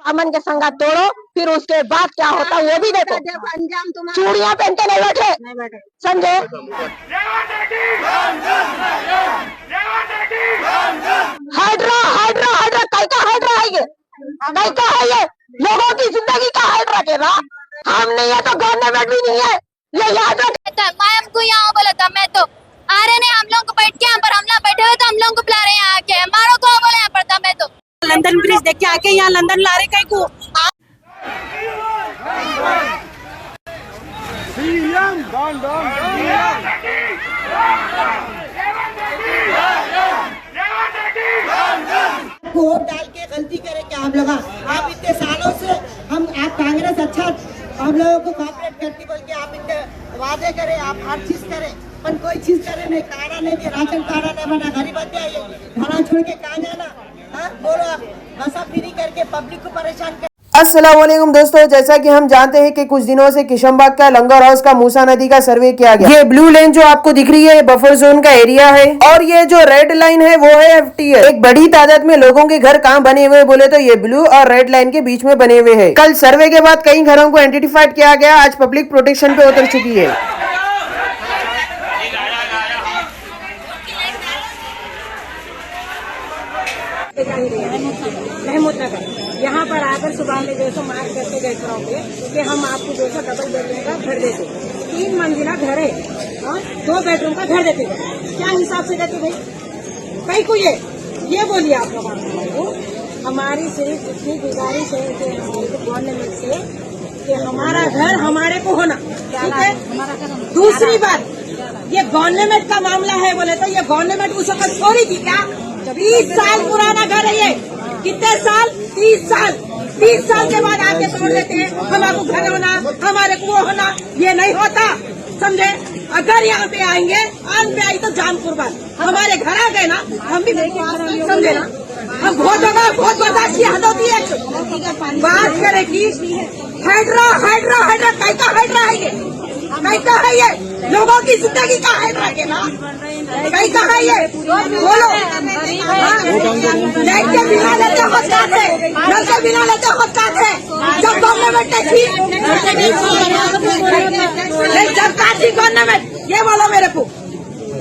सामान के संगात तोड़ो, फिर उसके बाद क्या होता है वो भी देखो। चूड़ियां पहनते नहीं बैठे, समझे? हाइड्रा हाइड्रा हाइड्रा कैसा हाइड्रा है ये? कैसा है ये? लोगों की जिंदगी का हाइड्रा के ना हम नहीं है तो गवर्नमेंट भी नहीं है, ये याद रखना। मैं हमको यहाँ बोला था, मैं तो आ रहे नहीं, हम लोग को बैठ के यहाँ पर हमला बैठे हुए तो हम लोग को बुला रहे हैं यहाँ आके, मारो को बोले यहाँ पर था। मैं तो लंदन ब्रिज देख के आके यहाँ लंदन ला रहे कहीं को। वोट डाल के गलती करे क्या हम लोग? आप इतने सालों से आप कांग्रेस अच्छा हम लोगों को कॉपरेट करती बोल के आप इतने वादे करे, आप हर चीज करे, पर कोई चीज करे नहीं। कार्ड नहीं दिया, राशन कार्ड नहीं बना, गरीब बच्चे घर छोड़ के कहाँ जाना? बोलो आप नशा फ्री करके पब्लिक को परेशान कर। अस्सलाम वालेकुम दोस्तों, जैसा कि हम जानते हैं कि कुछ दिनों से किशनबाग का लंगर हाउस का मूसा नदी का सर्वे किया गया। ये ब्लू लाइन जो आपको दिख रही है ये बफर जोन का एरिया है और ये जो रेड लाइन है वो है FTL। एक बड़ी तादाद में लोगों के घर कहाँ बने हुए बोले तो ये ब्लू और रेड लाइन के बीच में बने हुए हैं। कल सर्वे के बाद कई घरों को आइडेंटिफाइड किया गया, आज पब्लिक प्रोटेक्शन पे उतर चुकी है। यहाँ पर आकर सुबह में जैसे मार्क करके गए करोगे कि हम आपको जैसा डबल बेडरूम का घर देते, 3 मंजिला घर है, 2 बेडरूम का घर देते, क्या हिसाब से देते भाई? कहीं को ये बोलिए आप लोग। हमारी सिर्फ इतनी गुजारिश है कि गवर्नमेंट से कि हमारा घर हमारे को होना, ठीक है? दूसरी बात, ये गवर्नमेंट का मामला है बोले तो ये गवर्नमेंट उस वक्त छोड़ी थी क्या? 20 साल पुराना घर है ये। कितने साल? 30 साल। 30 साल के बाद आके तोड़ लेते हैं, हमारे को घर होना, हमारे को वो होना, ये नहीं होता, समझे? अगर यहाँ पे आएंगे, आन पे आई तो जान कुर्बान। हमारे घर आ गए ना, हम भी समझे ना, हम बहुत बर्दाश्त की हद होती है। बात करें कि हाइड्रा हाइड्रा हाइड्रा कैसा हाइड्रा है ये? कैसा है ये? लोगों की जिंदगी का हाइड्रा के ना कैसा है ये? बोलो। लाइट के बिना लेते होता है, नल के बिना लेते होता है। जब गवर्नमेंट थी, जब का थी गवर्नमेंट, ये बोलो मेरे को।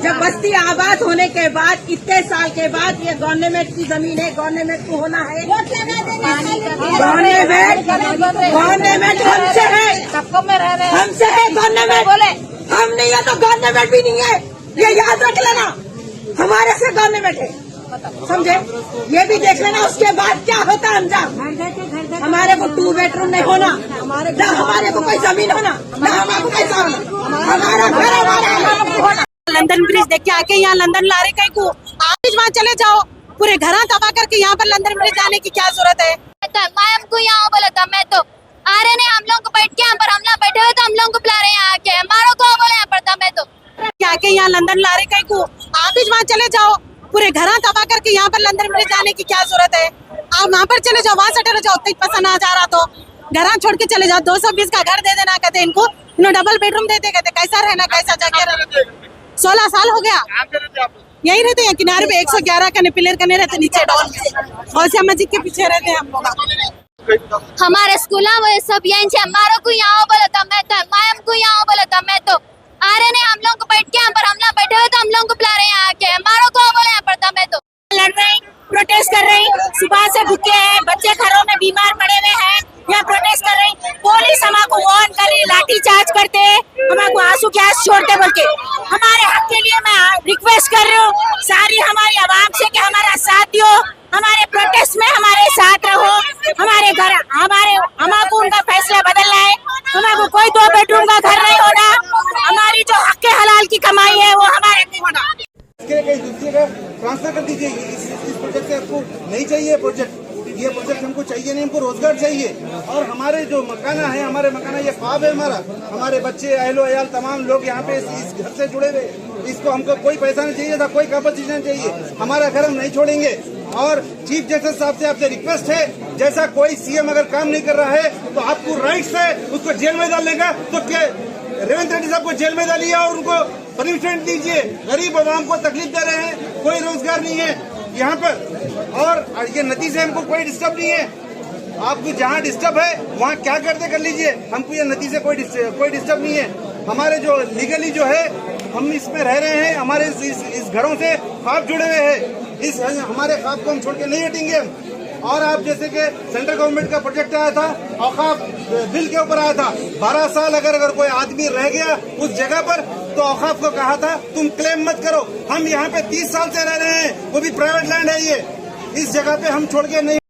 जब बस्ती आबाद होने के बाद इतने साल के बाद ये गवर्नमेंट की जमीन है, गवर्नमेंट को होना है। गवर्नमेंट हमसे है, हमसे है गवर्नमेंट। बोले हम नहीं है तो गवर्नमेंट भी नहीं है, ये याद रख लेना। हमारे से गवर्नमेंट है, समझे? ये भी देख लेना। उसके बाद क्या होता है अंजाम? हमारे को 2 बेडरूम नहीं होना, न हमारे को कोई जमीन होना, न हमारे को पैसा होना, हमारा घर हमारा होना। लंदन ब्रिज देख के आके यहाँ लंदन ला रहे कहीं को। आप वहाँ चले जाओ, पूरे घर तबाह करके यहाँ पर लंदन ब्रिज आने की क्या जरूरत है? मैं हमको यहाँ बोला था, मैं तो आ रहे नहीं, हम लोग को बैठ के यहाँ पर हमला बैठे हुए तो हम लोग को बुला रहे हैं यहाँ आके, मारो को बोले यहाँ पर था। मैं तो आके यहाँ लंदन ला रहे कहीं को। आप वहाँ चले जाओ, पूरे घर तबाह करके यहाँ पर लंदन ब्रिज आने की क्या जरूरत है? आप वहाँ पर चले जाओ, वहाँ से चले जाओ। इतना पसंद आ जा रहा तो घर छोड़ के चले जाओ। 220 का घर दे देना कहते इनको, डबल बेडरूम देते कहते। कैसा रहना, कैसा जगह? 16 साल हो गया यही रहते हैं किनारे पे। 111 का पिलर करने रहते नीचे डॉल में, और मस्जिद के पीछे रहते हैं हम लोग। हमारे स्कूल वो सब यहीं से हमारे को यहाँ बोला था। मैं हमको यहाँ बोला था, मैं तो आ रहे नहीं, हम लोग को बैठ के यहाँ पर हमला बैठे हुए तो हम लोग को बुला रहे हैं यहाँ आके, मारो को बोले यहाँ पर था। मैं तो लड़ रहे, प्रोटेस्ट कर रहे, सुबह से भूखे हैं, बच्चे घरों में बीमार पड़े हुए हैं, यहाँ प्रोटेस्ट कर रहे। पुलिस हमारे को वार्न कर रही, लाठी चार्ज करते, हमारे को आंसू गैस छोड़ते बोल के। हमारे हक के लिए मैं रिक्वेस्ट कर रही हूँ सारी हमारी आवाम से कि हमारा साथ दो, हमारे प्रोटेस्ट में हमारे साथ रहो। हमारे घर हमारे को उनका फैसला बदलना है। हमारे को कोई 2 बेडरूम का घर नहीं होना, हमारी जो हक हलाल की कमाई है वो हमारे को होना। दूसरे का ट्रांसफर कर दीजिए। इस प्रोजेक्ट से आपको नहीं चाहिए प्रोजेक्ट, ये प्रोजेक्ट हमको चाहिए नहीं, हमको रोजगार चाहिए। और हमारे जो मकाना है, हमारे मकाना ये ख्वाब है हमारा। हमारे बच्चे अहलो अयाल तमाम लोग यहाँ पे इस घर से जुड़े हुए। इसको हमको कोई पैसा नहीं चाहिए था, कोई कंपनसेशन नहीं चाहिए। हमारा घर हम नहीं छोड़ेंगे। और चीफ जस्टिस साहब से आपसे रिक्वेस्ट है, जैसा कोई CM अगर काम नहीं कर रहा है तो आपको राइट्स है उसको जेल में डालने का। तो क्या रेवंत रेड्डी साहब को जेल में डालिए और उनको पनिशमेंट दीजिए। गरीब आवाम को तकलीफ दे रहे हैं, कोई रोजगार नहीं है यहाँ पर, और ये नदी से हमको कोई डिस्टर्ब नहीं है। आपको जहाँ डिस्टर्ब है वहाँ क्या करते कर लीजिए, हमको ये नदी से कोई डिस्टर्ब नहीं है। हमारे जो लीगली जो है हम इसमें रह रहे हैं, हमारे इस घरों से ख्वाब जुड़े हुए हैं, इस हमारे ख्वाब को हम छोड़ के नहीं हटेंगे हम। और आप जैसे कि सेंट्रल गवर्नमेंट का प्रोजेक्ट आया था, औकाफ बिल के ऊपर आया था, 12 साल अगर कोई आदमी रह गया उस जगह पर तो औकाफ को कहा था तुम क्लेम मत करो। हम यहाँ पे 30 साल से रह रहे हैं, वो भी प्राइवेट लैंड है ये, इस जगह पे हम छोड़ के नहीं